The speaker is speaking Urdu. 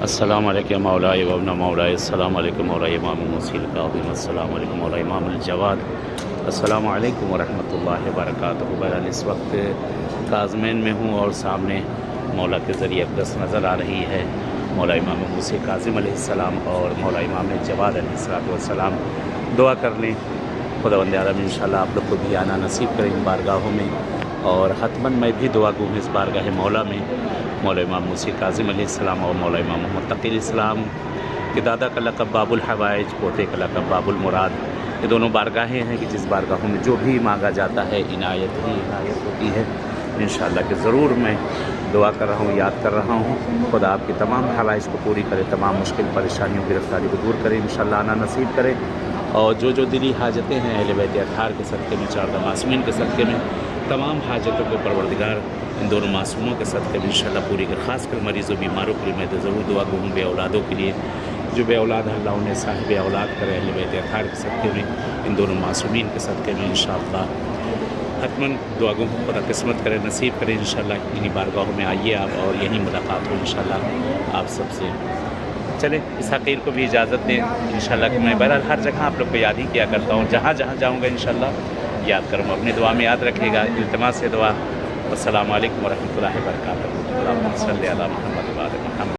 السلام علیکم مولائی وابن مولائی، السلام علیکم مولائی امام موسیل کاظم، السلام علیکم مولائی امام الجواد، السلام علیکم ورحمۃ اللہ وبرکاتہ۔ بہرحال اس وقت کاظمین میں ہوں اور سامنے مولا کے ذریعے اقدس نظر آ رہی ہے مولا امام موسیٰ کاظم علیہ السلام اور مولا امام جواد علیہ السلام۔ دعا کر لیں، خداوند عالم انشاءاللہ آپ لوگ کو بھی آنا نصیب کریں ان بارگاہوں میں، اور حتماً میں بھی دعا گوں اس بارگاہ مولا میں مولا امام موسیٰ کاظم علیہ السلام اور مولا امام محمد تقی علیہ السلام کہ دادا کا لقب باب الحوائج، پوتے کا لقب باب المراد، یہ دونوں بارگاہیں ہیں کہ جس بارگاہوں میں جو بھی مانگا جاتا ہے عنایت ہی عنایت ہوتی ہے انشاءاللہ کہ ضرور میں دعا کر رہا ہوں، یاد کر رہا ہوں۔ خدا آپ کی تمام حوائج کو پوری کرے، تمام مشکل پریشانیوں گرفتاری کو دور کرے، انشاءاللہ آنا نصیب کرے، اور جو دلی حاجتیں ہیں اہل بیت اطہار کے صدقے میں، چار معصومین کے صدقے میں، تمام حاجتوں کو پروردگار ان دونوں معصوموں کے صدقے میں انشاءاللہ پوری کر، خاص کر مریضوں بیماروں کے لیے میں تو ضرور دعا گوں بے اولادوں کے لیے، جو بے اولاد ہے اللہ انہیں صاحب اولاد کرے اہل بیت اطہار کے صدقے میں، ان دونوں معصومین کے صدقے میں انشاءاللہ حتماً دعا گوں خدا قسمت کرے، نصیب کرے انشاءاللہ۔ انہی بارگاہوں میں آئیے آپ اور یہیں ملاقات ہو انشاءاللہ آپ سب سے۔ چلیں اس حقیر کو بھی اجازت دیں انشاءاللہ کہ میں بہرحال ہر جگہ آپ لوگ کو یاد ہی کیا کرتا ہوں، جہاں جہاں جاؤں گا انشاءاللہ یاد کروں، اپنی دعا میں یاد رکھے گا، التماس سے دعا۔ السلام علیکم ورحمۃ اللہ وبرکاتہ۔ اللہم صلی علی محمد۔